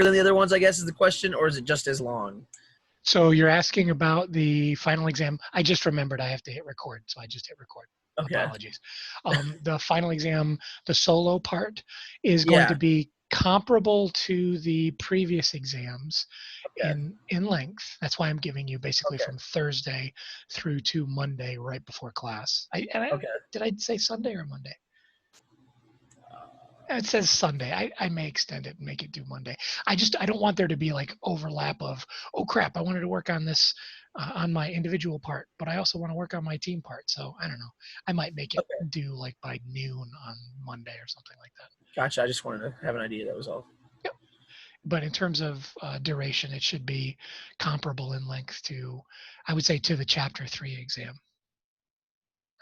than the other ones, I guess, is the question, or is it just as long? So you're asking about the final exam. I just remembered I have to hit record, so I just hit record. Okay. Apologies. The final exam, the solo part, is going to Yeah. be comparable to the previous exams Okay. in length. That's why I'm giving you basically Okay. from Thursday through to Monday right before class. Okay. Did I say Sunday or Monday? It says Sunday. I may extend it and make it do Monday. I don't want there to be like overlap of, oh crap, I wanted to work on this on my individual part, but I also want to work on my team part. So I don't know. I might make it Okay. due like by noon on Monday or something like that. Gotcha. I just wanted to have an idea. That was all. Yep. But in terms of duration, it should be comparable in length to, I would say, to the Chapter 3 exam,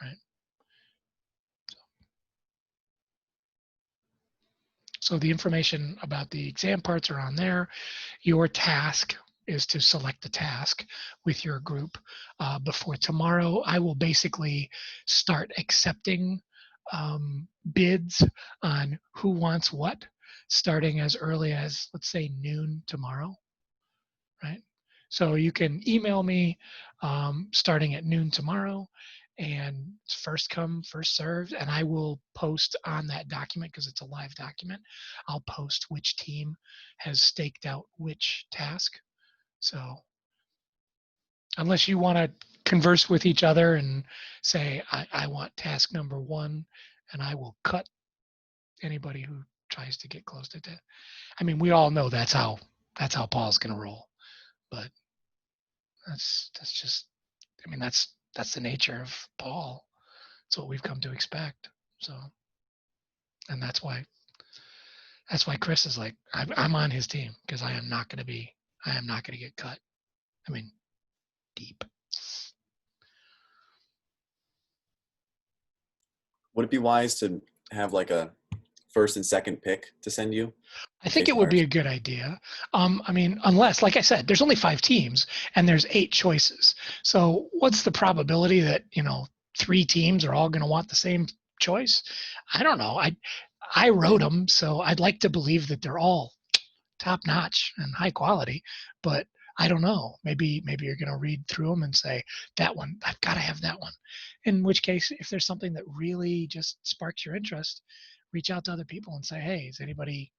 right? So the information about the exam parts are on there. Your task is to select the task with your group. Before tomorrow, I will basically start accepting bids on who wants what, starting as early as, let's say, noon tomorrow, right? So you can email me starting at noon tomorrow, and it's first come, first served, and I will post on that document because it's a live document. I'll post which team has staked out which task. So unless you want to converse with each other and say, I want task number 1, and I will cut anybody who tries to get close to that. I mean, we all know that's how Paul's going to roll, but that's just, I mean, that's the nature of Paul. It's what we've come to expect. So, and that's why Chris is like, I'm on his team because I am not going to get cut. I mean, deep. Would it be wise to have like a first and second pick to send you? I think it would be a good idea. I mean, unless, like I said, there's only 5 teams and there's 8 choices. So what's the probability that, 3 teams are all going to want the same choice? I don't know. I wrote them, so I'd like to believe that they're all top notch and high quality, but I don't know. Maybe you're going to read through them and say, that one, I've got to have that one. In which case, if there's something that really just sparks your interest, reach out to other people and say, hey, is anybody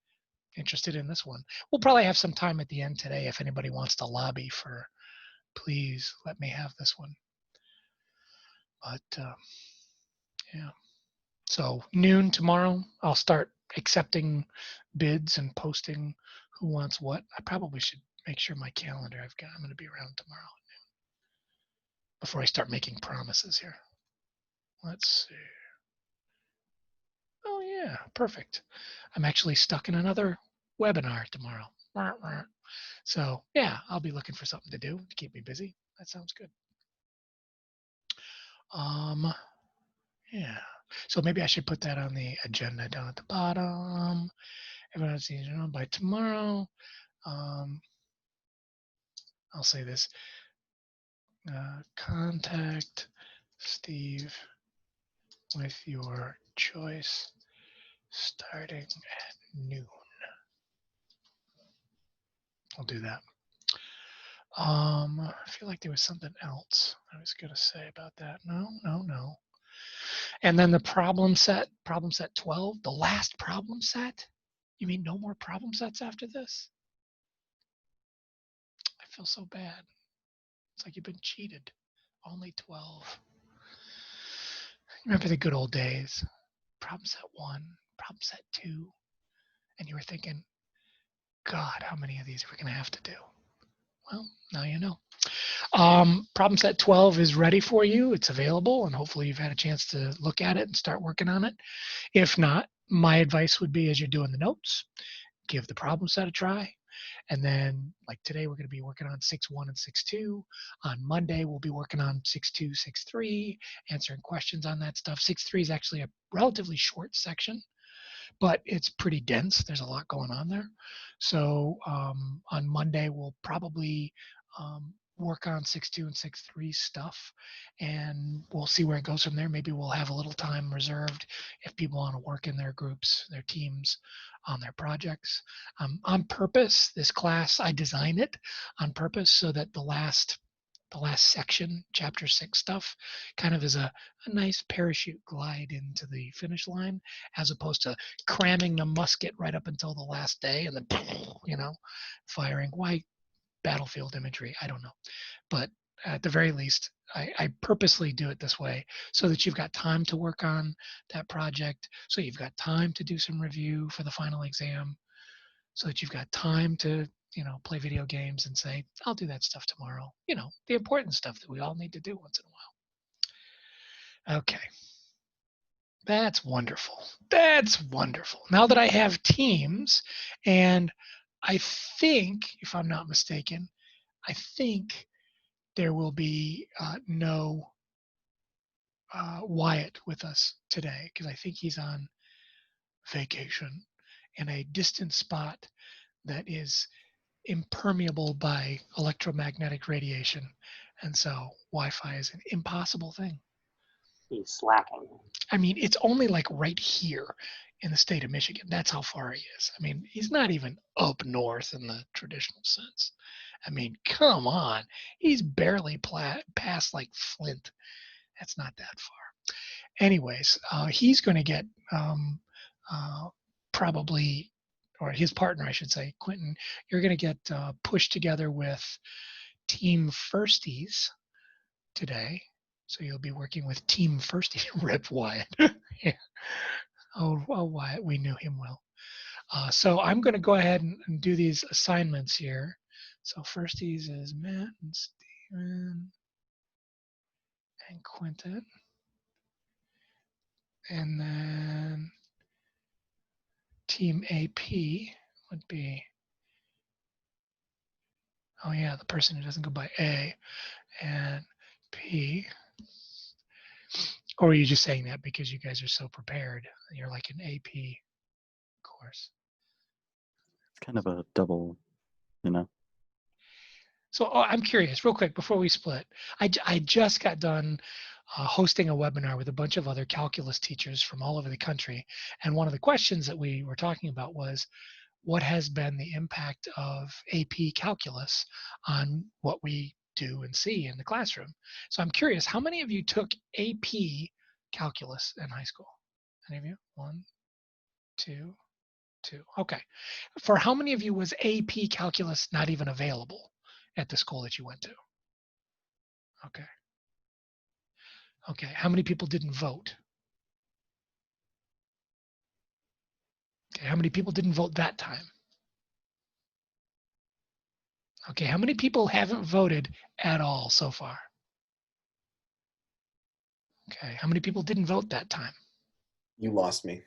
interested in this one? We'll probably have some time at the end today if anybody wants to lobby for, please let me have this one. But yeah. So noon tomorrow, I'll start accepting bids and posting who wants what. I probably should make sure my calendar I'm going to be around tomorrow at noon before I start making promises here. Let's see. Oh yeah, perfect. I'm actually stuck in another webinar tomorrow. So yeah, I'll be looking for something to do to keep me busy. That sounds good. Yeah. So maybe I should put that on the agenda down at the bottom. Everyone sees by tomorrow. I'll say this. Contact Steve with your choice starting at noon. I'll do that. I feel like there was something else I was going to say about that. No. And then the problem set 12, the last problem set? You mean no more problem sets after this? I feel so bad. It's like you've been cheated. Only 12. Remember the good old days? Problem set 1, problem set 2, and you were thinking, God, how many of these are we going to have to do? Well, now you know. Problem set 12 is ready for you. It's available, and hopefully you've had a chance to look at it and start working on it. If not, my advice would be as you're doing the notes, give the problem set a try. And then, like today, we're going to be working on 6.1 and 6.2. On Monday, we'll be working on 6.2, 6.3, answering questions on that stuff. 6.3 is actually a relatively short section, but it's pretty dense. There's a lot going on there. So on Monday, we'll probably work on 6.2 and 6.3 stuff, and we'll see where it goes from there. Maybe we'll have a little time reserved if people want to work in their groups, their teams, on their projects. On purpose, this class, I designed it on purpose so that the last section, chapter 6 stuff, kind of is a nice parachute glide into the finish line, as opposed to cramming the musket right up until the last day and then, firing. Why battlefield imagery? I don't know. But at the very least, I purposely do it this way so that you've got time to work on that project, so you've got time to do some review for the final exam, so that you've got time to play video games and say, I'll do that stuff tomorrow. The important stuff that we all need to do once in a while. Okay. That's wonderful. That's wonderful. Now that I have teams, and I think, if I'm not mistaken, I think there will be no Wyatt with us today, because I think he's on vacation in a distant spot that is impermeable by electromagnetic radiation, and so Wi-Fi is an impossible thing. He's slacking. I mean, it's only like right here in the state of Michigan. That's how far he is. I mean, he's not even up north in the traditional sense. I mean, come on. He's barely past like Flint. That's not that far. Anyways, he's going to get probably, or his partner, I should say, Quentin, you're going to get pushed together with Team Firsties today. So you'll be working with Team Firsties. Rip Wyatt. Yeah. Oh, Wyatt, we knew him well. So I'm going to go ahead and do these assignments here. So Firsties is Matt and Steven and Quentin. And then Team AP would be, oh yeah, the person who doesn't go by A, and P. Or are you just saying that because you guys are so prepared? You're like an AP course. It's kind of a double, you know. So I'm curious, real quick, before we split. I just got done hosting a webinar with a bunch of other calculus teachers from all over the country. And one of the questions that we were talking about was, what has been the impact of AP calculus on what we do and see in the classroom? So I'm curious, how many of you took AP calculus in high school? Any of you? 1, 2, 2. Okay. For how many of you was AP calculus not even available at the school that you went to? Okay. Okay. How many people didn't vote? Okay. How many people didn't vote that time? Okay. How many people haven't voted at all so far? Okay. How many people didn't vote that time? You lost me.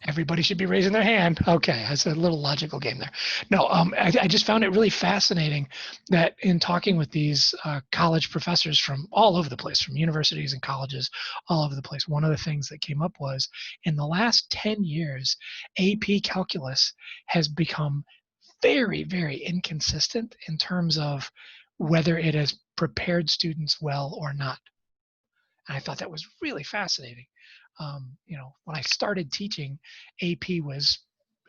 Everybody should be raising their hand. Okay, that's a little logical game there. No, I just found it really fascinating that in talking with these college professors from all over the place, from universities and colleges all over the place, one of the things that came up was, in the last 10 years, AP calculus has become very, very inconsistent in terms of whether it has prepared students well or not. And I thought that was really fascinating. When I started teaching, AP was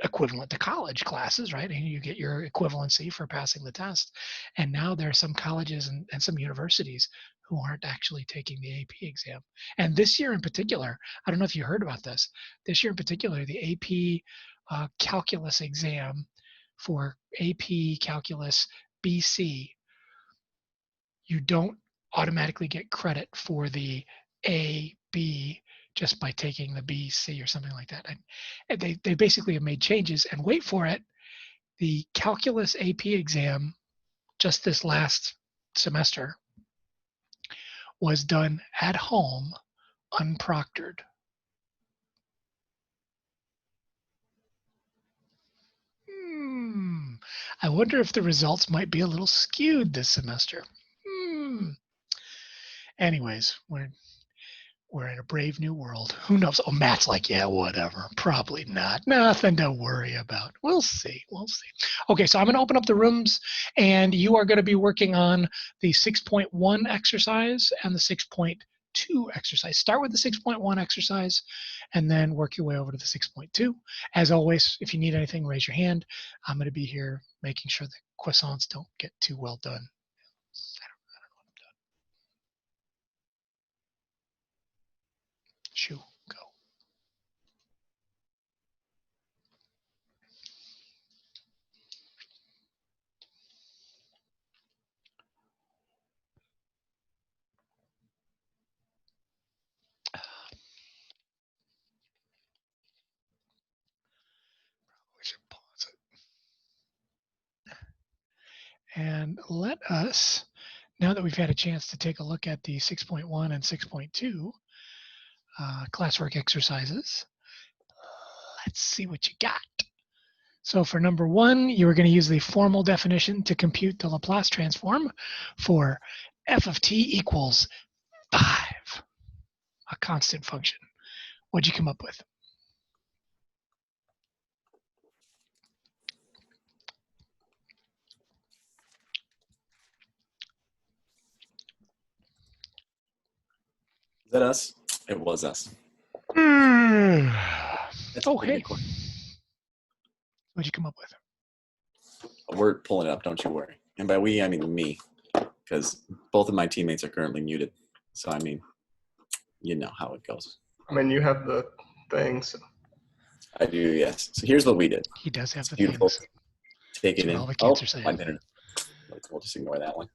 equivalent to college classes, right? And you get your equivalency for passing the test. And now there are some colleges and some universities who aren't actually taking the AP exam. And this year in particular, I don't know if you heard about this, this year in particular, the AP calculus exam for AP Calculus BC, you don't automatically get credit for the A, B, just by taking the B, C, or something like that. And they basically have made changes, and wait for it, the Calculus AP exam just this last semester was done at home, unproctored. I wonder if the results might be a little skewed this semester. Anyways, we're We're in a brave new world. Who knows? Oh, Matt's like, yeah, whatever. Probably not. Nothing to worry about. We'll see. We'll see. Okay, so I'm going to open up the rooms, and you are going to be working on the 6.1 exercise and the 6.2 exercise. Start with the 6.1 exercise, and then work your way over to the 6.2. As always, if you need anything, raise your hand. I'm going to be here making sure the croissants don't get too well done. Shoo, go. We should pause it. And let us, now that we've had a chance to take a look at the 6.1 and 6.2 classwork exercises, let's see what you got. So for number 1, you are going to use the formal definition to compute the Laplace transform for f of t equals 5, a constant function. What'd you come up with? Is that us? It was us. Oh, Pretty hey. quick. What'd you come up with? We're pulling it up, don't you worry. And by we, I mean me, because both of my teammates are currently muted. So, I mean, you know how it goes. I mean, you have the thing, so. I do, yes. So here's what we did. He does have the Beautiful. things. Take it That's what in. all the kids are Oh, saying. my internet. We'll just ignore that one.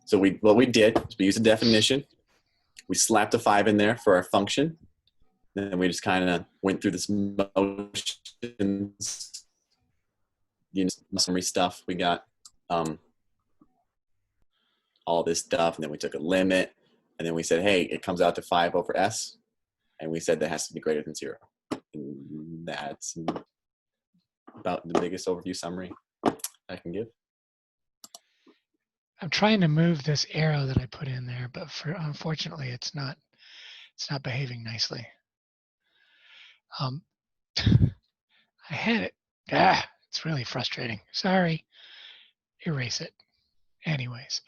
So what we did is we used a definition. We slapped a 5 in there for our function. Then we just kind of went through this motions, summary stuff. We got all this stuff, and then we took a limit, and then we said, hey, it comes out to 5 over s, and we said that has to be greater than 0. And that's about the biggest overview summary I can give. I'm trying to move this arrow that I put in there, but unfortunately, it's not behaving nicely. I had it. It's really frustrating. Sorry. Erase it. Anyways,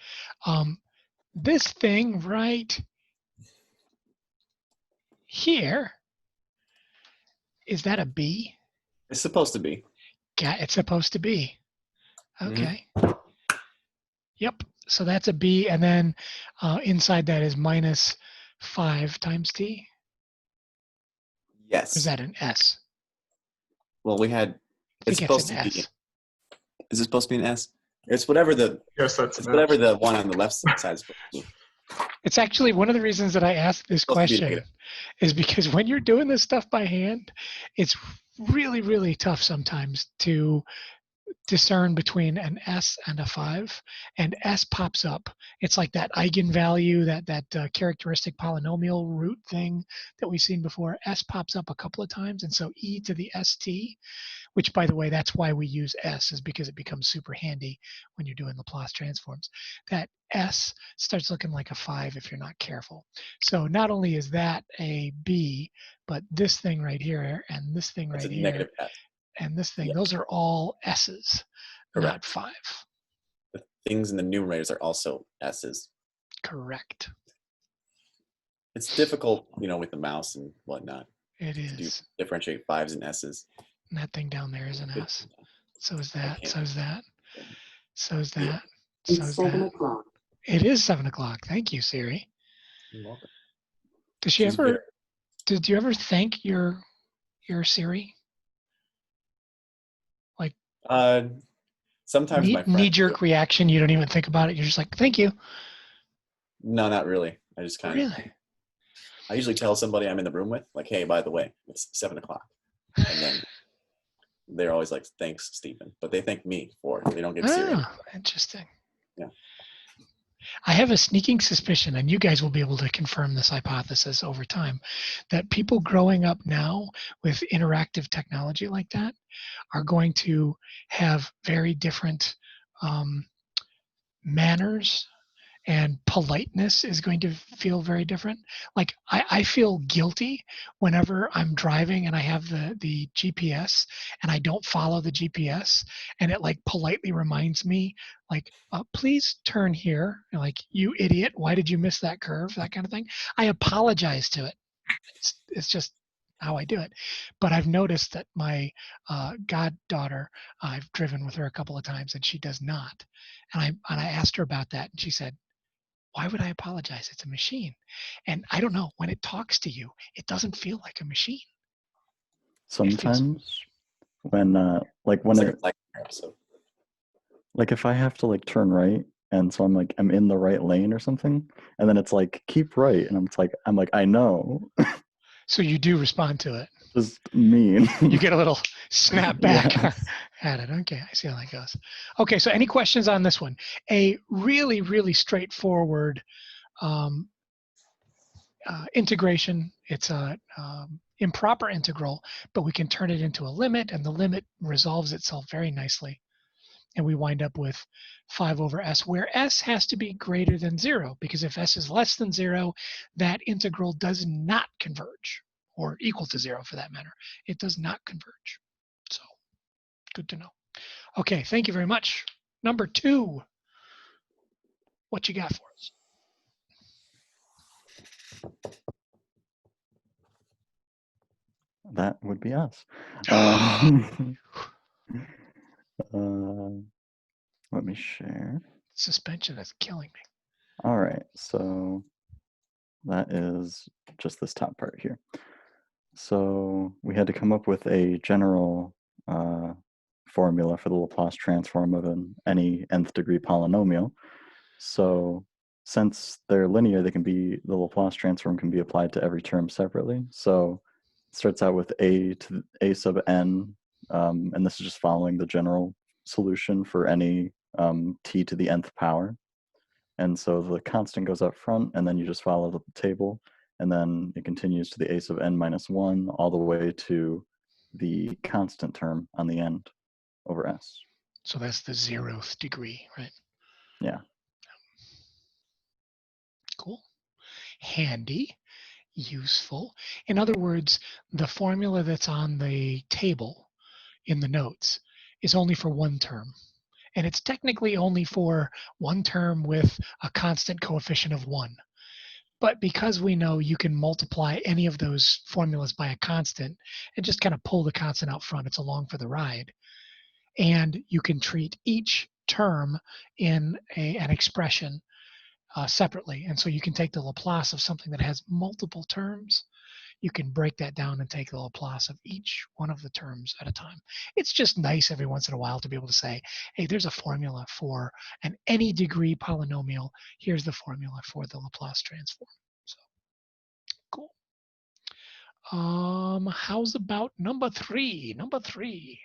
this thing right here, is that a B? It's supposed to be. Yeah, it's supposed to be. Okay. Mm-hmm. Yep. So that's a B, and then inside that is minus 5 times t. Yes. Or is that an S? Well, we had. It's supposed to be. Is it supposed to be an S? It's whatever the. Yes, that's it's whatever the one on the left side is supposed to be. It's actually one of the reasons that I asked this question is because when you're doing this stuff by hand, it's really, really tough sometimes to discern between an S and a 5, and S pops up. It's like that eigenvalue, that characteristic polynomial root thing that we've seen before. S pops up a couple of times, and so e to the st, which, by the way, that's why we use S, is because it becomes super handy when you're doing Laplace transforms. That S starts looking like a 5 if you're not careful. So not only is that a B, but this thing right here and this thing right here negative S. And this thing, those are all S's, Correct. not 5. The things in the numerators are also S's. Correct. It's difficult, with the mouse and whatnot. It is. Differentiate 5s and S's. And that thing down there is an S. So is that. So is that. So is that. It's so is 7 that. o'clock. It is 7 o'clock. Thank you, Siri. You're welcome. Did you ever thank your Siri? Sometimes my friends knee-jerk reaction. You don't even think about it. You're just like, thank you. No, not really. I just kind of. Really? I usually tell somebody I'm in the room with, like, hey, by the way, it's 7 o'clock. And then they're always like, thanks, Stephen. But they thank me for it. They don't get Siri. Oh, interesting. Yeah. I have a sneaking suspicion, and you guys will be able to confirm this hypothesis over time, that people growing up now with interactive technology like that are going to have very different manners and politeness is going to feel very different. Like I feel guilty whenever I'm driving and I have the GPS and I don't follow the GPS, and it like politely reminds me like, please turn here. And like, you idiot, why did you miss that curve? That kind of thing. I apologize to it. It's just how I do it. But I've noticed that my goddaughter, I've driven with her a couple of times and she does not. And I asked her about that and she said, why would I apologize? It's a machine. And I don't know, when it talks to you, it doesn't feel like a machine. Sometimes when like when It's like it a Black Mirror episode. like if I have to like turn right and so I'm in the right lane or something, and then it's like keep right, and I'm like I know. So you do respond to it. Just mean. You get a little snap back Yes. at it. Okay, I see how that goes. Okay, so any questions on this one? A really, really straightforward um, integration. It's a improper integral, but we can turn it into a limit, and the limit resolves itself very nicely. And we wind up with 5 over s, where s has to be greater than 0, because if s is less than 0, that integral does not converge, or equal to 0 for that matter. It does not converge. So, good to know. Okay, thank you very much. Number 2, what you got for us? That would be us. Let me share. Suspension is killing me. All right, so that is just this top part here. So we had to come up with a general formula for the Laplace transform of any nth degree polynomial. So since they're linear, the Laplace transform can be applied to every term separately. So it starts out with a to a sub n, and this is just following the general solution for any t to the nth power. And so the constant goes up front, and then you just follow the table, and then it continues to the a sub n minus 1 all the way to the constant term on the end over s. So that's the 0th degree, right? Yeah. Cool. Handy. Useful. In other words, the formula that's on the table in the notes is only for one term. And it's technically only for one term with a constant coefficient of 1. But because we know you can multiply any of those formulas by a constant and just kind of pull the constant out front, it's along for the ride. And you can treat each term in an expression separately. And so you can take the Laplace of something that has multiple terms. You can break that down and take the Laplace of each one of the terms at a time. It's just nice every once in a while to be able to say, hey, there's a formula for an any degree polynomial. Here's the formula for the Laplace transform. So, cool. How's about number 3? Number 3.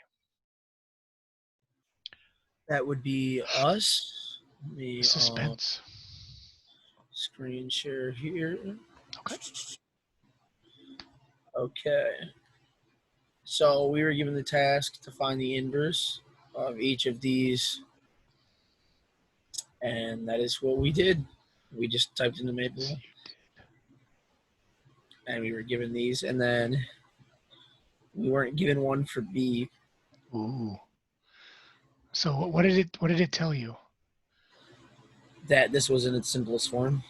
That would be us. Let me Suspense. screen share here. Okay. Okay. So we were given the task to find the inverse of each of these, and that is what we did. We just typed into Maple, and we were given these, and then we weren't given one for B. Ooh. So what did it tell you? That this was in its simplest form.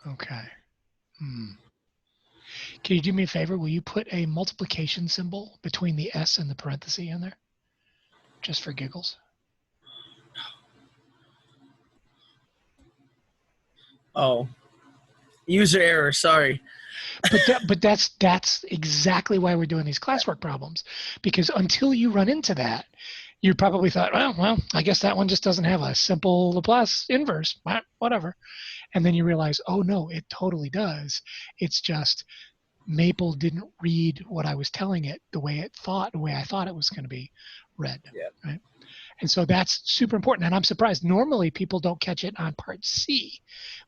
Okay. Can you do me a favor? Will you put a multiplication symbol between the S and the parenthesis in there? Just for giggles. Oh, user error. Sorry. But that's exactly why we're doing these classwork problems, because until you run into that, you probably thought, well, I guess that one just doesn't have a simple Laplace inverse, whatever. And then you realize, oh no, it totally does. It's just Maple didn't read what I was telling it the way I thought it was going to be read. Yeah. Right. And so that's super important. And I'm surprised. Normally people don't catch it on part C,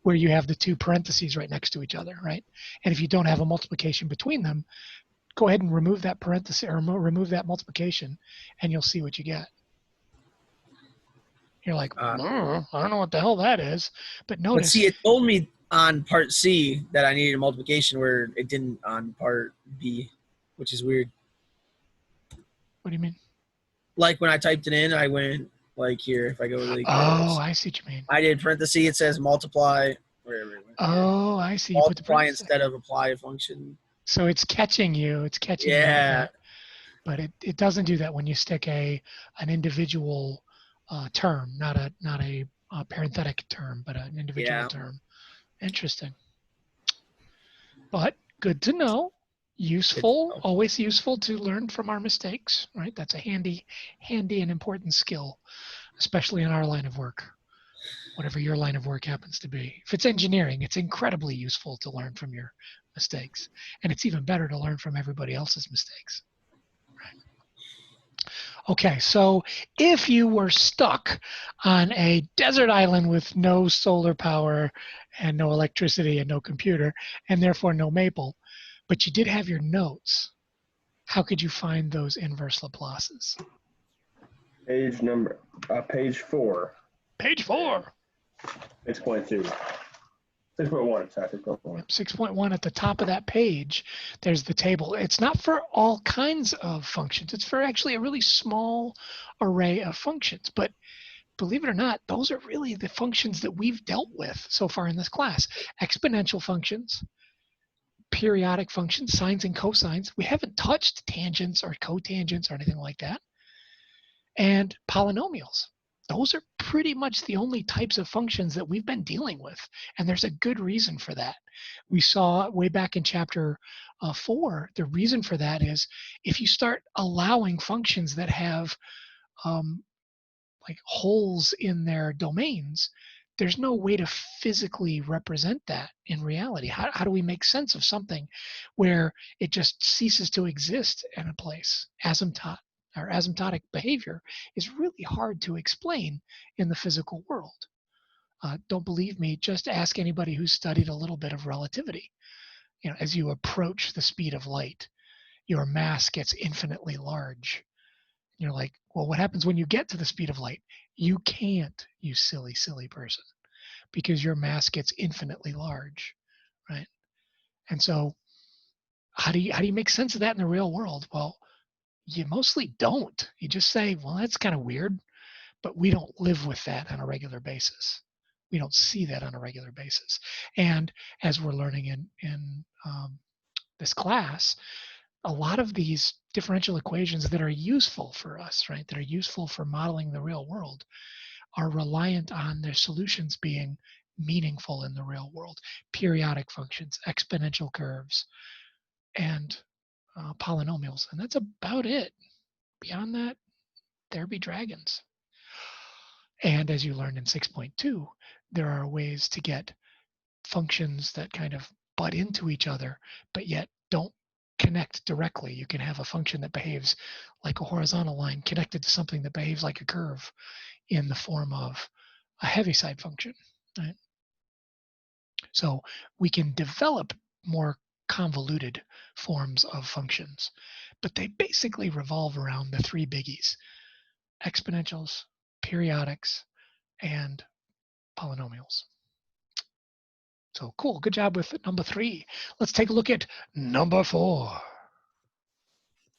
where you have the two parentheses right next to each other, right? And if you don't have a multiplication between them, go ahead and remove that parenthesis or remove that multiplication, and you'll see what you get. You're like, Uh, I don't know what the hell that is. But but notice, see, it told me on part C that I needed a multiplication where it didn't on part B, which is weird. what do you mean? Like when I typed it in, I went like here. If I go like Oh, this, I see what you mean. I did parentheses. It says multiply. Wherever it went. Oh, I see. You put the Multiply parentheses. instead of apply a function. So it's catching you. It's catching you. Yeah. But it doesn't do that when you stick an individual term, not a parenthetic term, but an individual Yeah. term. Interesting. But good to know. Useful, always useful to learn from our mistakes, right? That's a handy and important skill, especially in our line of work, whatever your line of work happens to be. If it's engineering, it's incredibly useful to learn from your mistakes. And it's even better to learn from everybody else's mistakes. Okay, so if you were stuck on a desert island with no solar power and no electricity and no computer, and therefore no Maple, but you did have your notes, how could you find those inverse Laplaces? Page 4. Page 4. 6.2. 6.1, sorry, 6.1. 6.1 at the top of that page, there's the table. It's not for all kinds of functions. It's for actually a really small array of functions. But believe it or not, those are really the functions that we've dealt with so far in this class. Exponential functions, periodic functions, sines and cosines. We haven't touched tangents or cotangents or anything like that. And polynomials. Those are pretty much the only types of functions that we've been dealing with. And there's a good reason for that. We saw way back in chapter 4, the reason for that is if you start allowing functions that have like holes in their domains, there's no way to physically represent that in reality. How do we make sense of something where it just ceases to exist in a place? Asymptotic behavior is really hard to explain in the physical world. Don't believe me, just ask anybody who's studied a little bit of relativity. You know, as you approach the speed of light, your mass gets infinitely large. You're like, well, what happens when you get to the speed of light? You can't, you silly, silly person, because your mass gets infinitely large, right? And so how do you make sense of that in the real world? Well, you mostly don't. You just say, well, that's kind of weird, but we don't live with that on a regular basis. We don't see that on a regular basis. And as we're learning in this class, a lot of these differential equations that are useful for us, right, that are useful for modeling the real world, are reliant on their solutions being meaningful in the real world. Periodic functions, exponential curves, and polynomials. And that's about it. Beyond that, there be dragons. And as you learned in 6.2, there are ways to get functions that kind of butt into each other, but yet don't connect directly. You can have a function that behaves like a horizontal line connected to something that behaves like a curve in the form of a Heaviside function, right? So we can develop more convoluted forms of functions, but they basically revolve around the three biggies: exponentials, periodics, and polynomials. So cool, good job with number 3. Let's take a look at number 4.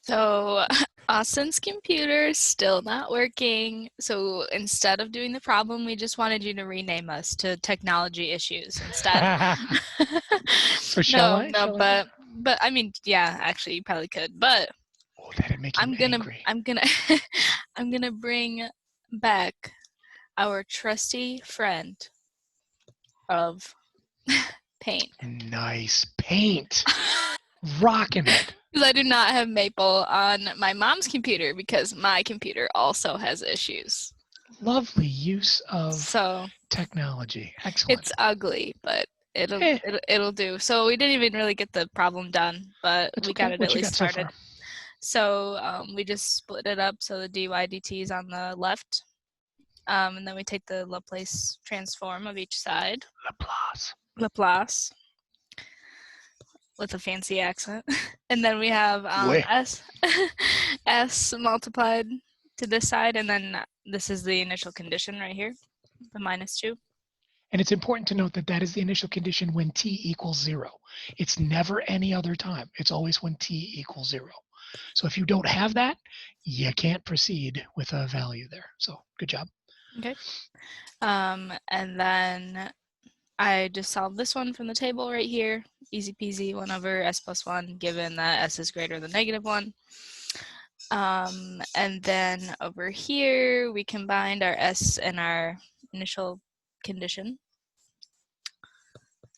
So Austin's computer is still not working. So instead of doing the problem, we just wanted you to rename us to technology issues instead. So shall I? But I mean, yeah, actually you probably could. But Oh, that'd make you angry. I'm gonna bring back our trusty friend of paint. Nice paint. Rocking it. Because I do not have Maple on my mom's computer because my computer also has issues. Lovely use of So technology. Excellent. it's ugly, but it'll do. So we didn't even really get the problem done, but It's we okay. got it What at you least got so started. far? So we just split it up so the dy dt is on the left. And then we take the Laplace transform of each side. Laplace. With a fancy accent. And then we have s multiplied to this side, and then this is the initial condition right here, the -2. And it's important to note that that is the initial condition when t equals 0. It's never any other time. It's always when t equals 0. So if you don't have that, you can't proceed with a value there. So good job. Okay. And then I just solved this one from the table right here. Easy peasy, 1 over s plus 1, given that s is greater than -1. And then over here, we combined our s and our initial condition.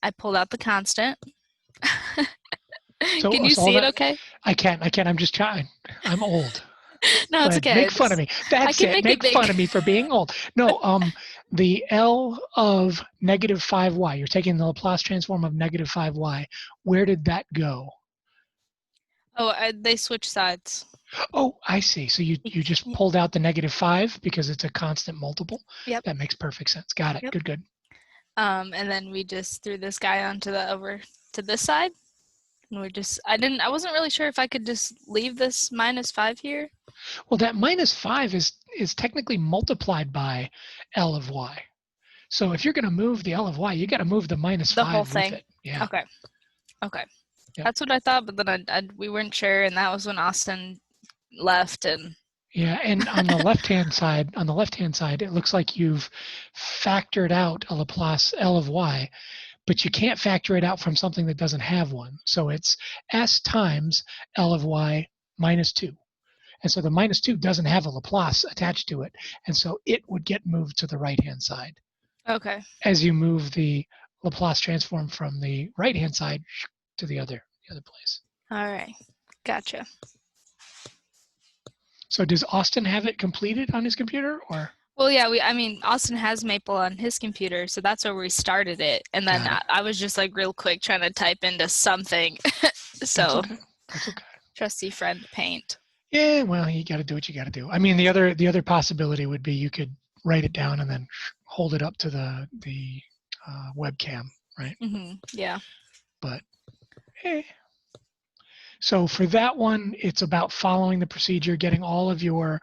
I pulled out the constant. So, Can you so all see it that- okay? I can't. I'm just trying. I'm old. No, it's But okay. make fun of me. That's can it. make it Make big. fun of me for being old. No, the L of -5y, you're taking the Laplace transform of -5y. Where did that go? Oh, they switch sides. Oh, I see. So you just pulled out the -5 because it's a constant multiple? Yep. That makes perfect sense. Got it. Yep. Good. And then we just threw this guy onto the over to this side. And I wasn't really sure if I could just leave this -5 here. Well, that -5 is technically multiplied by L of y. So if you're going to move the L of y, you got to move the -5 The whole with thing. it. Yeah. Okay. Yep. That's what I thought, but then we weren't sure, and that was when Austin left. And Yeah, and on the left-hand side, it looks like you've factored out a Laplace L of y, but you can't factor it out from something that doesn't have one. So it's s times L of y minus 2. And so the -2 doesn't have a Laplace attached to it, and so it would get moved to the right-hand side. okay. As you move the Laplace transform from the right-hand side to the other place. All right. Gotcha. So does Austin have it completed on his computer, or? Well, yeah, Austin has Maple on his computer, so that's where we started it. And then I was just like real quick trying to type into something. So That's okay. trusty friend Paint. Yeah, well, you got to do what you got to do. I mean, the other possibility would be you could write it down and then hold it up to the webcam, right? Mm-hmm. Yeah. But so for that one, it's about following the procedure, getting all of your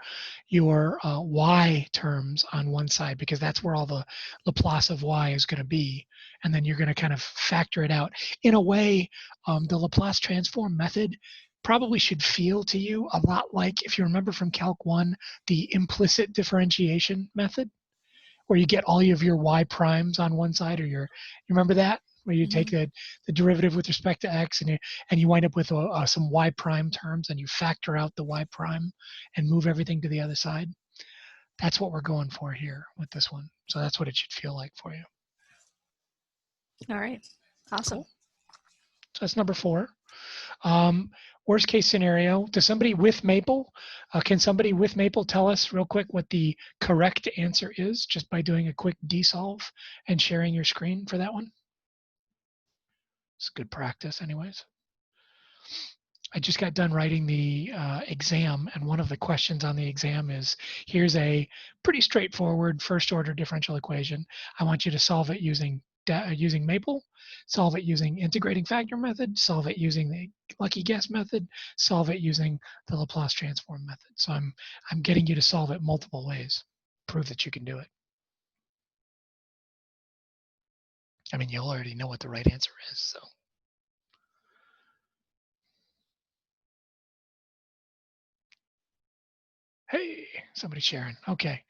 y terms on one side, because that's where all the Laplace of y is going to be, and then you're going to kind of factor it out. In a way, the Laplace transform method probably should feel to you a lot like, if you remember from Calc 1, the implicit differentiation method, where you get all of your y primes on one side, or you remember that? Where you take the derivative with respect to x, and you wind up with some y prime terms, and you factor out the y prime and move everything to the other side. That's what we're going for here with this one. So that's what it should feel like for you. All right. Awesome. Cool. So that's number 4. Worst case scenario, does somebody with Maple, can somebody with Maple tell us real quick what the correct answer is, just by doing a quick desolve and sharing your screen for that one? It's good practice anyways. I just got done writing the exam, and one of the questions on the exam is, here's a pretty straightforward first order differential equation. I want you to solve it using Maple, solve it using integrating factor method, solve it using the lucky guess method, solve it using the Laplace transform method. So I'm getting you to solve it multiple ways. Prove that you can do it. I mean, you'll already know what the right answer is, so. Hey, somebody's sharing. Okay.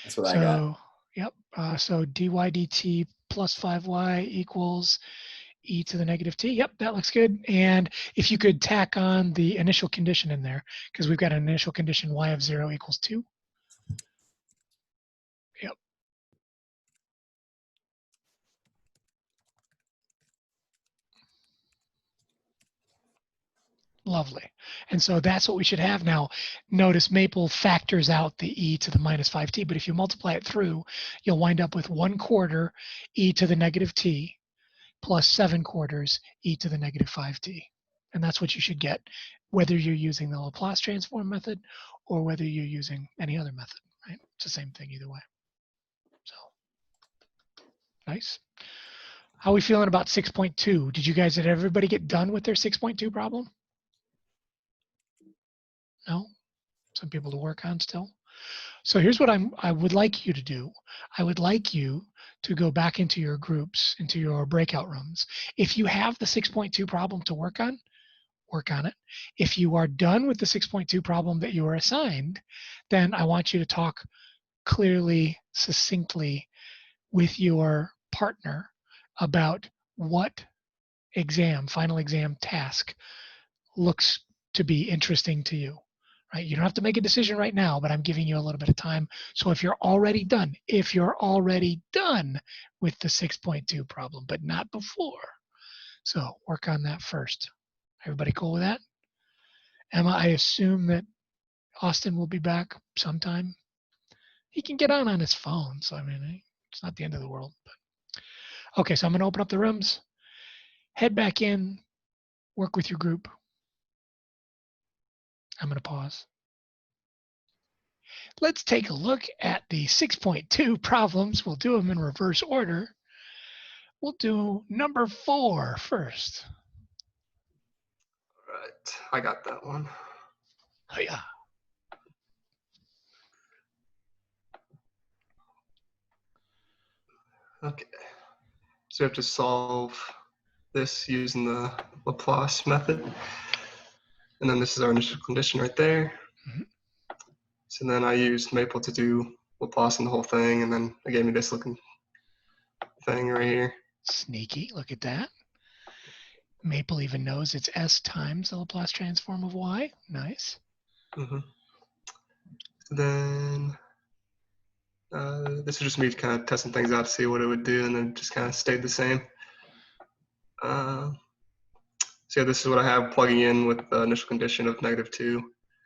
That's what I got. Yep. So dy dt plus 5y equals e to the negative t. Yep, that looks good. And if you could tack on the initial condition in there, because we've got an initial condition y of 0 equals 2. Yep. Lovely. And so that's what we should have now. Notice Maple factors out the e to the minus 5t, but if you multiply it through, you'll wind up with 1/4 e to the negative t plus 7/4 e to the negative 5t. And that's what you should get, whether you're using the Laplace transform method or whether you're using any other method, right? It's the same thing either way. So, nice. How are we feeling about 6.2? Did everybody get done with their 6.2 problem? No? Some people to work on still? So here's what I would like you to do. I would like you to go back into your groups, into your breakout rooms. If you have the 6.2 problem to work on it. If you are done with the 6.2 problem that you were assigned, then I want you to talk clearly, succinctly with your partner about what final exam task looks to be interesting to you, right? You don't have to make a decision right now, but I'm giving you a little bit of time. So if you're already done with the 6.2 problem, but not before, so work on that first. Everybody cool with that? Emma, I assume that Austin will be back sometime. He can get on his phone, so I mean, it's not the end of the world. But. Okay, so I'm going to open up the rooms, head back in, work with your group. I'm going to pause. Let's take a look at the 6.2 problems. We'll do them in reverse order. We'll do number 4 first. All right, I got that one. Oh, yeah. Okay, so we have to solve this using the LAPLACE method. And then this is our initial condition right there. Mhm. So then I used Maple to do LAPLACE and the whole thing, and then it gave me this looking thing right here. Sneaky. Look at that. Maple even knows it's S times the Laplace transform of Y. Nice. Mm-hmm. So then this is just me kind of testing things out to see what it would do, and then just kind of stayed the same. So yeah, this is what I have plugging in with the initial condition of -2.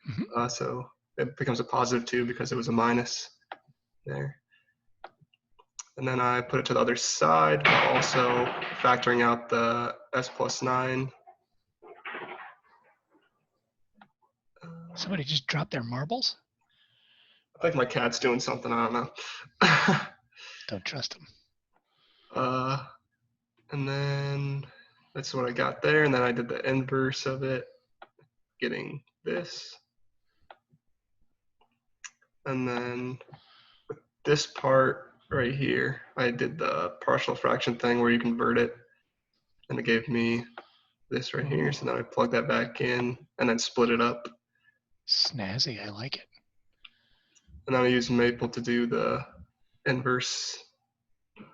Mhm. So it becomes a +2 because it was a minus there. And then I put it to the other side, while also factoring out the S+9. Somebody just dropped their marbles? I think my cat's doing something, I don't know. Don't trust them. And then that's what I got there. And then I did the inverse of it, getting this. And then with this part right here, I did the partial fraction thing where you convert it. And it gave me this right here. So now I plug that back in and then split it up. Snazzy, I like it. And then I use Maple to do the inverse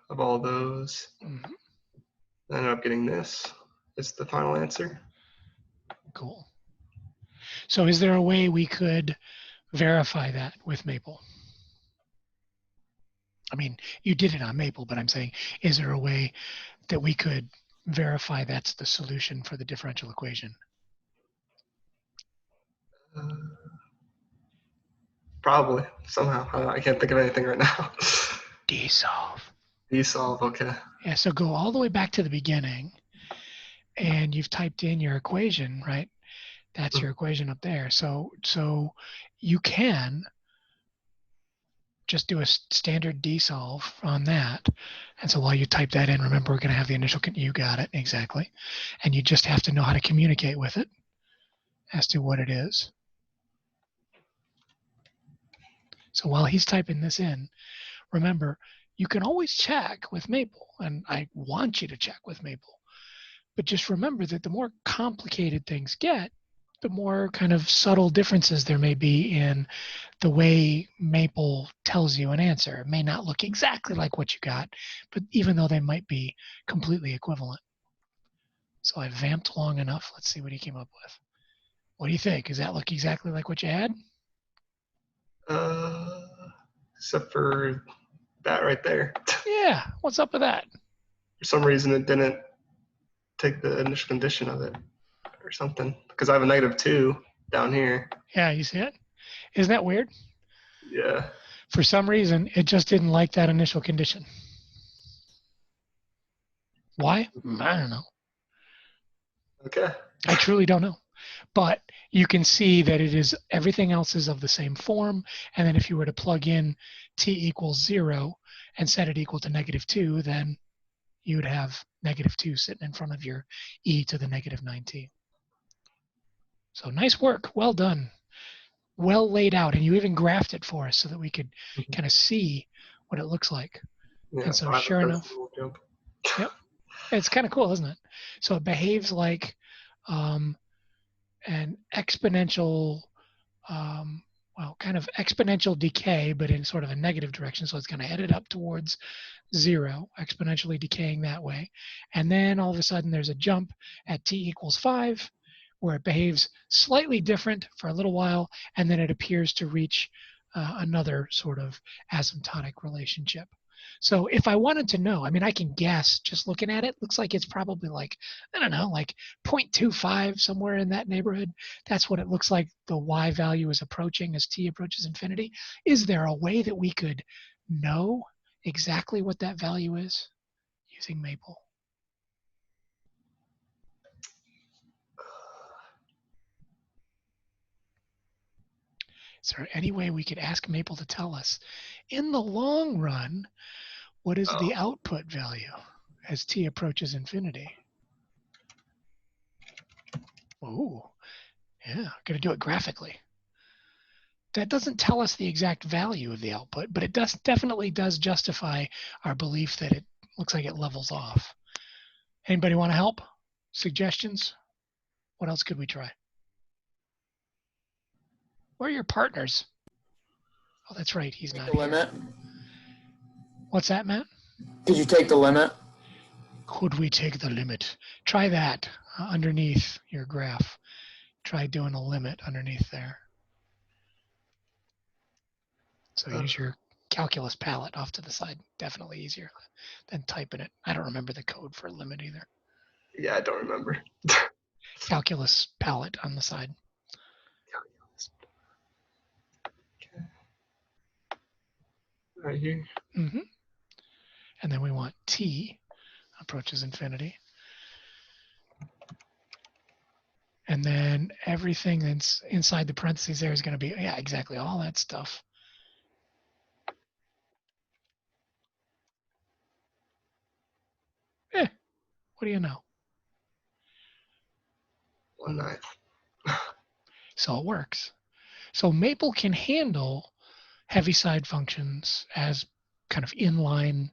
of all those. Mhm. I ended up getting this as the final answer. Cool. So is there a way we could verify that with Maple? I mean, you did it on Maple, but I'm saying, is there a way that we could verify that's the solution for the differential equation? Probably somehow. I can't think of anything right now. D-solve. D-solve, okay. Yeah, so go all the way back to the beginning and you've typed in your equation, right? That's your equation up there. So you can just do a standard D-solve on that. And so while you type that in, remember we're going to have the initial, you got it, exactly. And you just have to know how to communicate with it as to what it is. So while he's typing this in, remember, you can always check with Maple, and I want you to check with Maple. But just remember that the more complicated things get, the more kind of subtle differences there may be in the way Maple tells you an answer. It may not look exactly like what you got, but even though they might be completely equivalent. So I vamped long enough. Let's see what he came up with. What do you think? Does that look exactly like what you had? Except for that right there. Yeah. What's up with that? For some reason, it didn't take the initial condition of it or something. Because I have a -2 down here. Yeah, you see it? Isn't that weird? Yeah. For some reason, it just didn't like that initial condition. Why? I don't know. Okay. I truly don't know. But you can see that it is, everything else is of the same form. And then if you were to plug in t = 0 and set it equal to -2, then you would have -2 sitting in front of your e to the -9t. So nice work. Well done. well laid out, and you even graphed it for us so that we could Mhm. kind of see what it looks like. Yeah, And so 5 sure of enough, decimal jump. yep, it's kind of cool, isn't it? So it behaves like an exponential, um, well, kind of exponential decay, but in sort of a negative direction. So it's going to head it up towards 0, exponentially decaying that way. And then all of a sudden there's a jump at t equals 5, where it behaves slightly different for a little while, and then it appears to reach another sort of asymptotic relationship. So if I wanted to know, I mean, I can guess just looking at it, looks like it's probably like, I don't know, like 0.25, somewhere in that neighborhood. That's what it looks like the y value is approaching as t approaches infinity. Is there a way that we could know exactly what that value is using Maple? Is there any way we could ask Maple to tell us, in the long run, what is the output value as t approaches infinity? Oh, yeah, gonna do it graphically. That doesn't tell us the exact value of the output, but it definitely does justify our belief that it looks like it levels off. Anybody want to help? Suggestions? What else could we try? Where are your partners? Oh, that's right, he's not The here. limit. What's that, Matt? Could you take the limit? Could we take the limit? Try that underneath your graph. Try doing a limit underneath there. So use your calculus palette off to the side. Definitely easier than typing it. I don't remember the code for a limit either. Yeah, I don't remember. Calculus palette on the side. Okay. Right here. Mm-hmm. And then we want t approaches infinity. And then everything that's inside the parentheses there is going to be, yeah, exactly, all that stuff. What do you know? 1/9. So it works. So Maple can handle Heaviside functions as kind of inline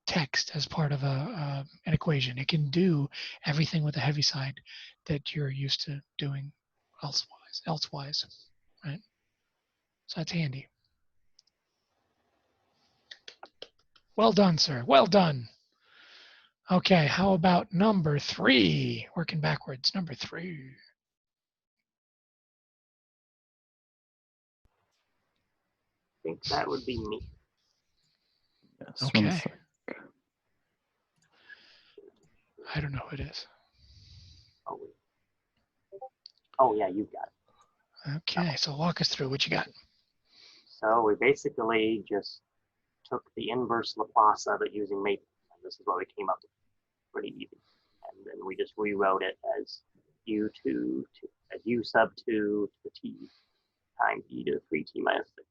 text as part of an equation. It can do everything with a Heaviside that you're used to doing elsewise, right? So that's handy. Well done, sir. Well done. Okay, how about number 3? Working backwards. Number 3. I think that would be me. Yes. Okay. 1 sec. I don't know who it is. Oh, wait. Oh yeah, you got it. Okay, so walk us through what you got. So we basically just took the inverse Laplace of it using Maple, and this is what we came up with. Pretty easy. And then we just rewrote it as u sub 2 to t times e to the 3t minus 6.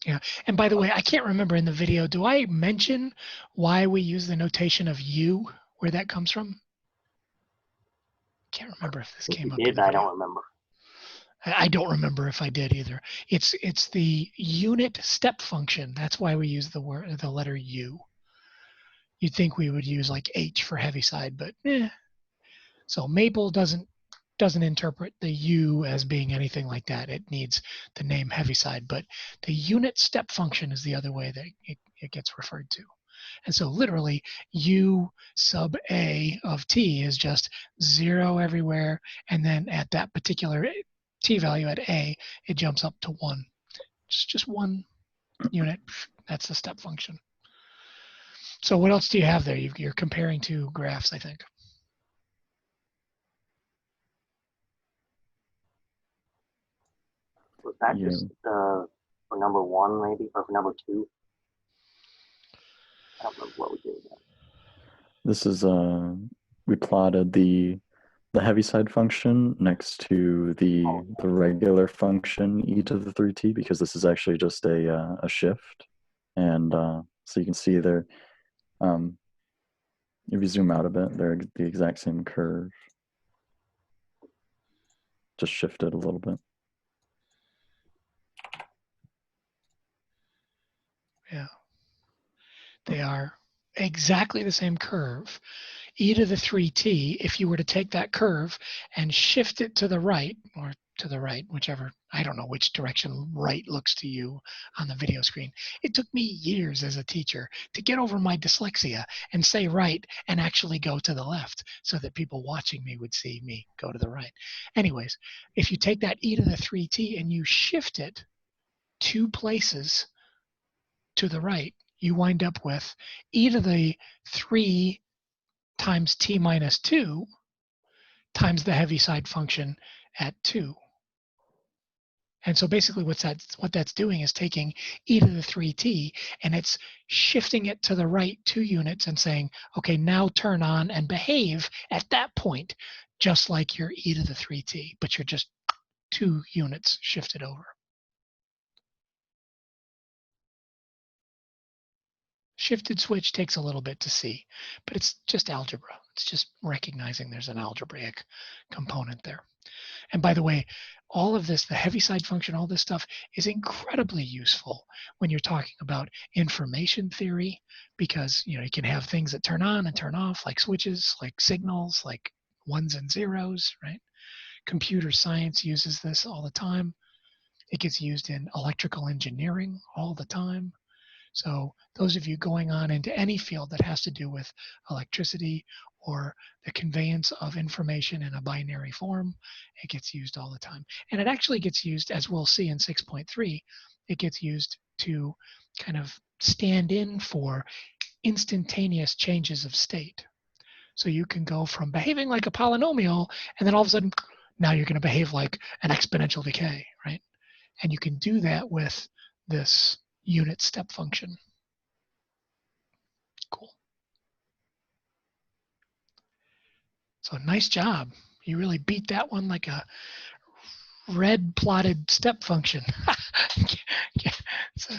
Yeah, and by the way, I can't remember in the video, do I mention why we use the notation of u, where that comes from? Can't remember if this If came you up in did, the I video. don't remember. I don't remember if I did either. It's the unit step function. That's why we use the letter u. You'd think we would use like h for Heaviside, but So Maple doesn't interpret the u as being anything like that. It needs the name Heaviside, but the unit step function is the other way that it gets referred to. And so literally u sub a of t is just 0 everywhere, and then at that particular t value at a, it jumps up to 1. Just one unit. That's the step function. So what else do you have there? You're comparing two graphs, I think. Was that Yeah. just for number 1 maybe, or for number 2? I don't remember what we did. This is we plotted the Heaviside function next to the regular function e to the 3t, because this is actually just a shift, and so you can see there. If you zoom out a bit, they're the exact same curve, just shifted a little bit. Yeah. They are exactly the same curve. E to the 3t, if you were to take that curve and shift it to the right, or to the right, whichever, I don't know which direction right looks to you on the video screen. It took me years as a teacher to get over my dyslexia and say right and actually go to the left so that people watching me would see me go to the right. Anyways, if you take that e to the 3t and you shift it 2 places to the right, you wind up with e to the 3 times t minus 2 times the Heaviside function at 2. And so basically what that's doing is taking e to the 3t and it's shifting it to the right 2 units and saying, okay, now turn on and behave at that point, just like your e to the 3t, but you're just 2 units shifted over. Shifted switch takes a little bit to see, but it's just algebra. It's just recognizing there's an algebraic component there. And by the way, all of this, the Heaviside function, all this stuff is incredibly useful when you're talking about information theory, because you can have things that turn on and turn off, like switches, like signals, like ones and zeros, right? Computer science uses this all the time. It gets used in electrical engineering all the time. So those of you going on into any field that has to do with electricity or the conveyance of information in a binary form, it gets used all the time. And it actually gets used, as we'll see in 6.3, it gets used to kind of stand in for instantaneous changes of state. So you can go from behaving like a polynomial, and then all of a sudden, now you're going to behave like an exponential decay, right? And you can do that with this unit step function. Cool. So nice job. You really beat that one like a red plotted step function. So,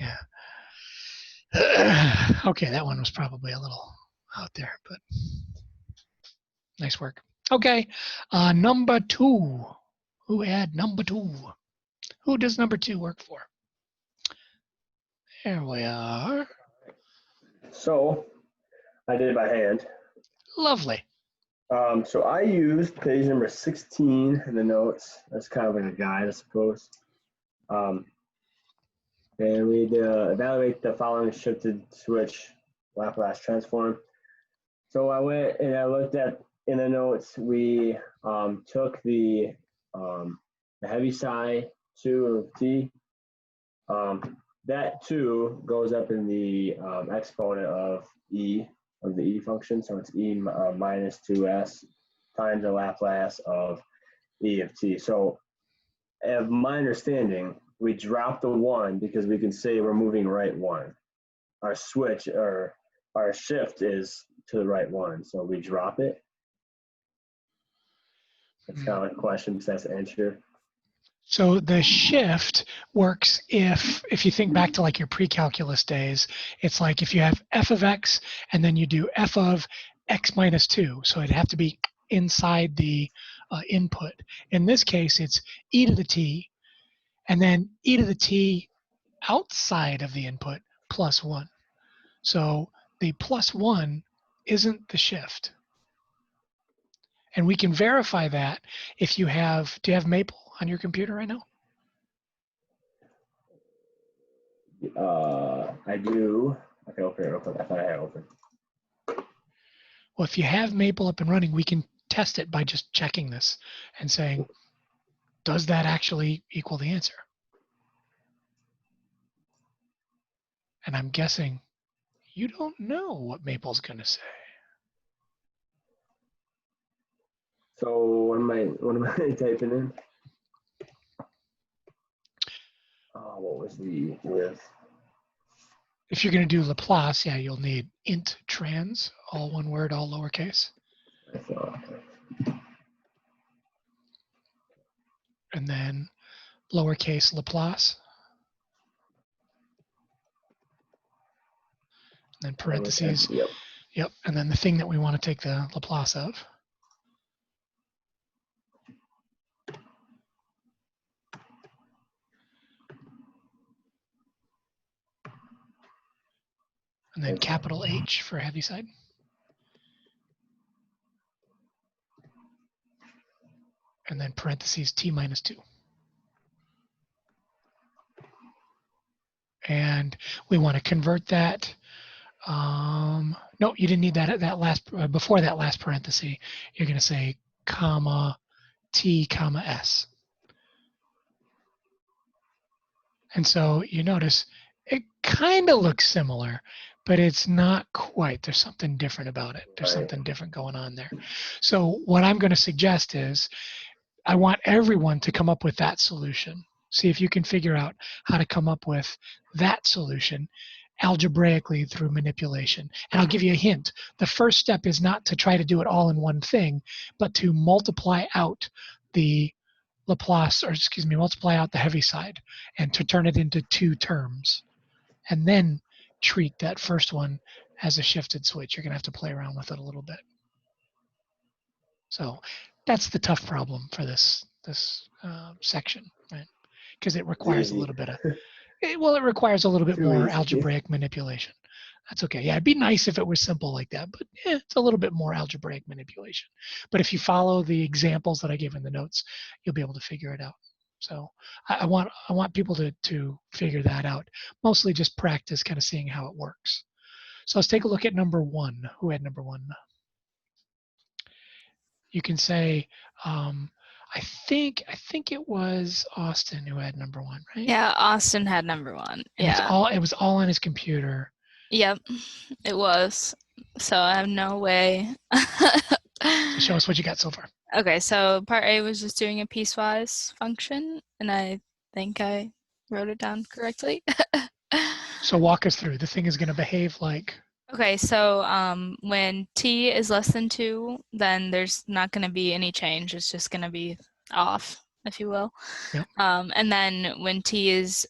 yeah. Okay, that one was probably a little out there, but nice work. Okay, number 2. Who had number 2? Who does number 2 work for? There we are. So I did it by hand. Lovely. So I used page number 16 in the notes. That's kind of like a guide, I suppose. And we evaluate the following shifted switch Laplace transform. So I went and I looked at in the notes. We took the Heaviside 2 of t. That 2 goes up in the exponent of the e function. So it's e minus 2s times the Laplace of e of t. So of my understanding, we drop the 1 because we can say we're moving right 1. Our switch or our shift is to the right 1. So we drop it. That's kind of a question besides the answer. So the shift works if you think back to like your pre-calculus days, it's like if you have f of x and then you do f of x minus 2. So it'd have to be inside the input. In this case, it's e to the t and then e to the t outside of the input plus 1. So the plus 1 isn't the shift. And we can verify that if you have, do you have Maple on your computer right now? I do. I can open it real quick. I thought I had it open. Well, if you have Maple up and running, we can test it by just checking this and saying, does that actually equal the answer? And I'm guessing you don't know what Maple's going to say. So what am I typing in? What was the with? If you're going to do Laplace, yeah, you'll need int trans, all one word, all lowercase. I thought. And then lowercase Laplace. And then parentheses. Yep. Yep. And then the thing that we want to take the Laplace of. And then capital H for Heaviside. And then parentheses T minus 2. And we want to convert that. No, you didn't need that last, before that last parenthesis. You're going to say comma T comma S. And so you notice it kind of looks similar, but it's not quite. There's something different about it. There's something different going on there. So what I'm going to suggest is I want everyone to come up with that solution. See if you can figure out how to come up with that solution algebraically through manipulation. And I'll give you a hint. The first step is not to try to do it all in one thing, but to multiply out the Laplace, or excuse me, multiply out the Heaviside and to turn it into 2 terms. And then treat that first one as a shifted switch. You're going to have to play around with it a little bit. So that's the tough problem for this section, right? Because it requires a little bit of, it requires a little bit Too more easy. algebraic manipulation. That's okay. Yeah, it'd be nice if it was simple like that, but it's a little bit more algebraic manipulation. But if you follow the examples that I gave in the notes, you'll be able to figure it out. So I want people to figure that out. Mostly just practice kind of seeing how it works. So let's take a look at number 1. Who had number 1? You can say, I think it was Austin who had number 1, right? Yeah, Austin had number 1. And Yeah. it was all on his computer. Yep, it was. So I have no way. So show us what you got so far. Okay, so part A was just doing a piecewise function, and I think I wrote it down correctly. So walk us through. The thing is going to behave like. Okay, so when t is less than 2, then there's not going to be any change. It's just going to be off, if you will. Yep. And then when t is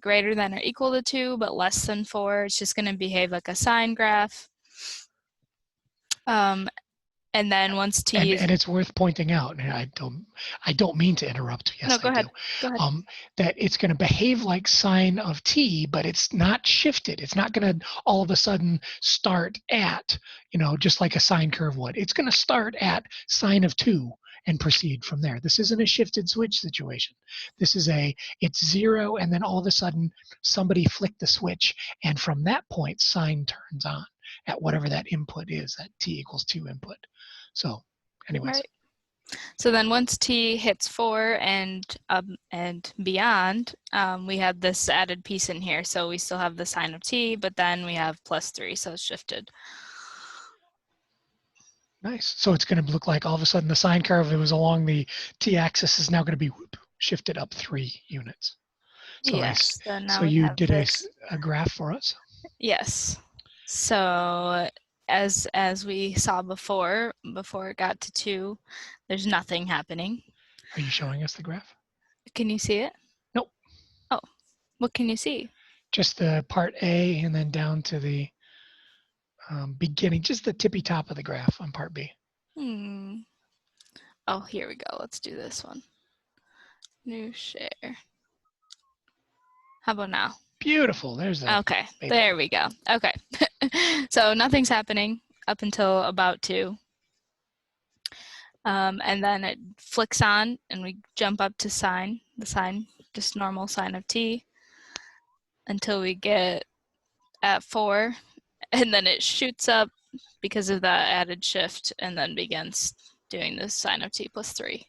greater than or equal to 2, but less than 4, it's just going to behave like a sine graph. And then once t is... And it's worth pointing out, and I don't mean to interrupt. Yes, no, go ahead. I do. That it's going to behave like sine of t, but it's not shifted. It's not going to all of a sudden start at, just like a sine curve would. It's going to start at sine of 2 and proceed from there. This isn't a shifted switch situation. This is it's 0, and then all of a sudden somebody flicked the switch, and from that point sine turns on at whatever that input is, that t equals 2 input. So anyways. Right. So then once t hits 4 and beyond, we have this added piece in here. So we still have the sine of t, but then we have +3, so it's shifted. Nice. So it's going to look like all of a sudden the sine curve that was along the t-axis is now going to be shifted up 3 units. So yes. So you did a graph for us? Yes. So as we saw before it got to 2, there's nothing happening. Are you showing us the graph? Can you see it? Nope. Oh, what can you see? Just the part A and then down to the beginning, just the tippy top of the graph on part B. Oh, here we go. Let's do this one. New share. How about now? Beautiful. There's the okay. paper. There we go. Okay. So nothing's happening up until about 2. And then it flicks on and we jump up to sine, just normal sine of t, until we get at 4, and then it shoots up because of that added shift and then begins doing this sine of t +3.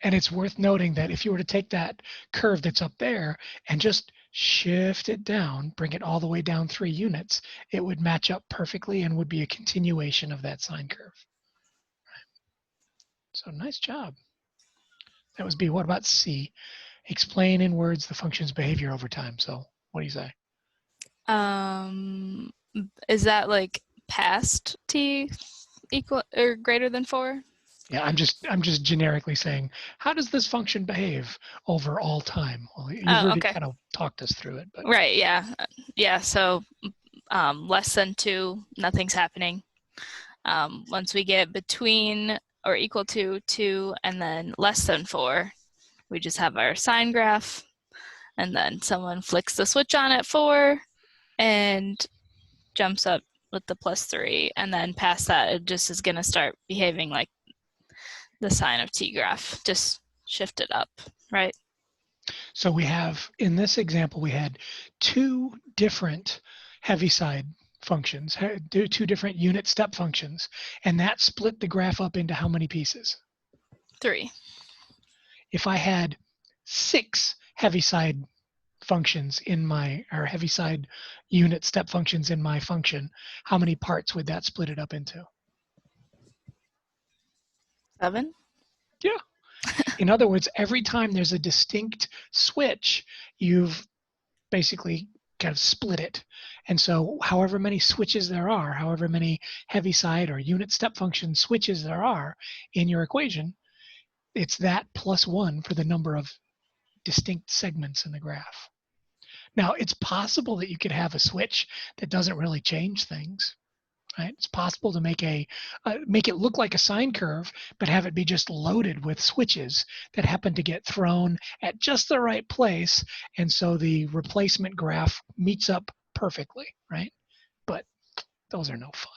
And it's worth noting that if you were to take that curve that's up there and just shift it down, bring it all the way down 3 units, it would match up perfectly and would be a continuation of that sine curve. So nice job. That was B. What about C? Explain in words the function's behavior over time. So what do you say? Is that like past t equal or greater than 4? Yeah, I'm just generically saying, how does this function behave over all time? Well, you've already kind of talked us through it. But. Right, yeah. Yeah, so less than 2, nothing's happening. Once we get between or equal to 2 and then less than 4, we just have our sine graph, and then someone flicks the switch on at 4, and jumps up with the +3, and then past that, it just is going to start behaving like the sine of t graph, just shift it up, right? So we have, in this example, we had two different Heaviside functions, two different unit step functions, and that split the graph up into how many pieces? 3. If I had 6 Heaviside functions in my, or Heaviside unit step functions in my function, how many parts would that split it up into? 7. Yeah. In other words, every time there's a distinct switch, you've basically kind of split it. And so however many switches there are, however many Heaviside or unit step function switches there are in your equation, it's that +1 for the number of distinct segments in the graph. Now, it's possible that you could have a switch that doesn't really change things, right? It's possible to make make it look like a sine curve, but have it be just loaded with switches that happen to get thrown at just the right place, and so the replacement graph meets up perfectly, right? But those are no fun.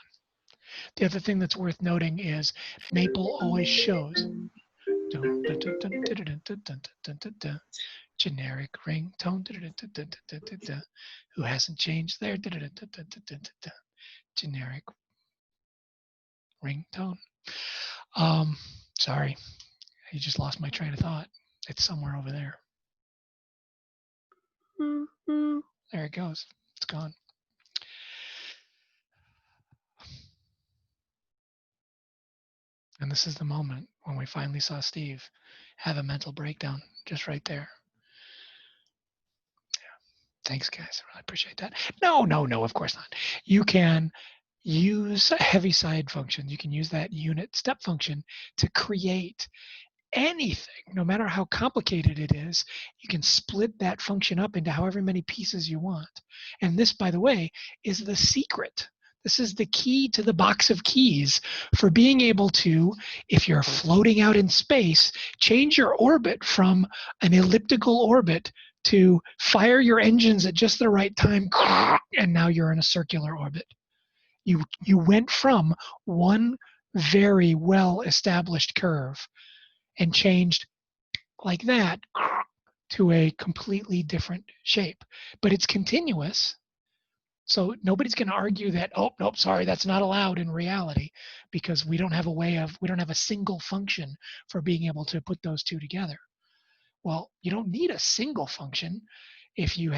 The other thing that's worth noting is Maple always shows generic ringtone who hasn't changed their generic ringtone. Sorry, I just lost my train of thought. It's somewhere over there. There it goes. It's gone. And this is the moment when we finally saw Steve have a mental breakdown just right there. Thanks, guys. I really appreciate that. No, of course not. You can use Heaviside function. You can use that unit step function to create anything, no matter how complicated it is. You can split that function up into however many pieces you want. And this, by the way, is the secret. This is the key to the box of keys for being able to, if you're floating out in space, change your orbit from an elliptical orbit to fire your engines at just the right time, and now you're in a circular orbit. You went from one very well established curve and changed like that to a completely different shape. But it's continuous. So nobody's going to argue that, oh, nope, sorry, that's not allowed in reality, because we don't have a single function for being able to put those two together. Well, you don't need a single function if you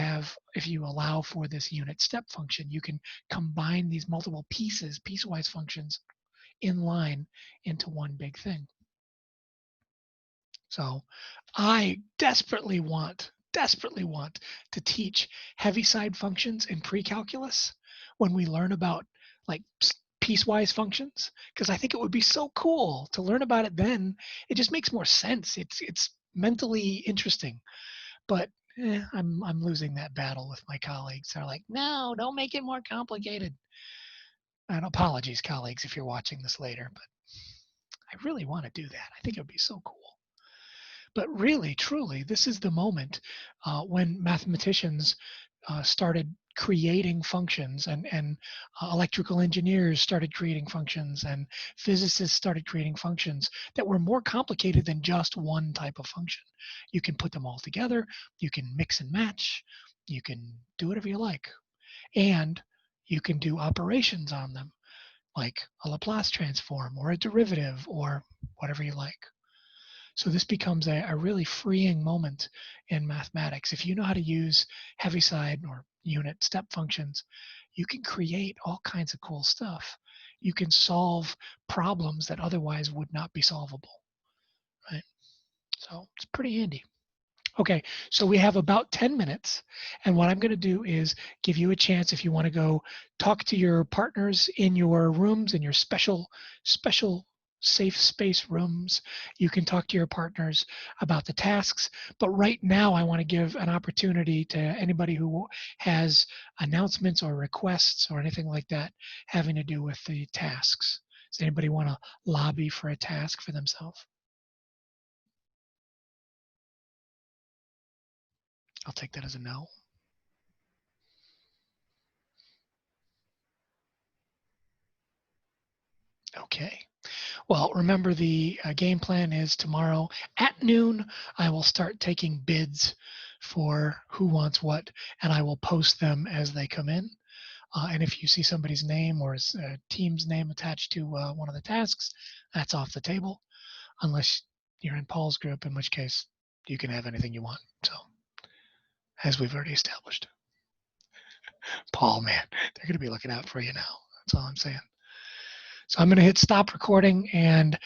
allow for this unit step function. You can combine these multiple piecewise functions in line into one big thing. So I desperately want to teach Heaviside functions in pre-calculus when we learn about like piecewise functions, because I think it would be so cool to learn about it then. It just makes more sense. It's mentally interesting. But I'm losing that battle with my colleagues. They're like, no, don't make it more complicated. And apologies, colleagues, if you're watching this later, but I really want to do that. I think it would be so cool. But really, truly, this is the moment when mathematicians started creating functions, and electrical engineers started creating functions, and physicists started creating functions that were more complicated than just one type of function. You can put them all together, you can mix and match, you can do whatever you like, and you can do operations on them, like a Laplace transform or a derivative or whatever you like. So this becomes a really freeing moment in mathematics. If you know how to use Heaviside or unit step functions, you can create all kinds of cool stuff. You can solve problems that otherwise would not be solvable, right? So it's pretty handy. Okay, so we have about 10 minutes, and what I'm going to do is give you a chance, if you want to go talk to your partners in your rooms, in your special safe space rooms. You can talk to your partners about the tasks, but right now I want to give an opportunity to anybody who has announcements or requests or anything like that having to do with the tasks. Does anybody want to lobby for a task for themselves? I'll take that as a no. Okay. Well, remember the game plan is tomorrow at noon, I will start taking bids for who wants what, and I will post them as they come in. And if you see somebody's name or a team's name attached to one of the tasks, that's off the table, unless you're in Paul's group, in which case you can have anything you want. So, as we've already established. Paul, man, they're going to be looking out for you now. That's all I'm saying. So I'm going to hit stop recording, and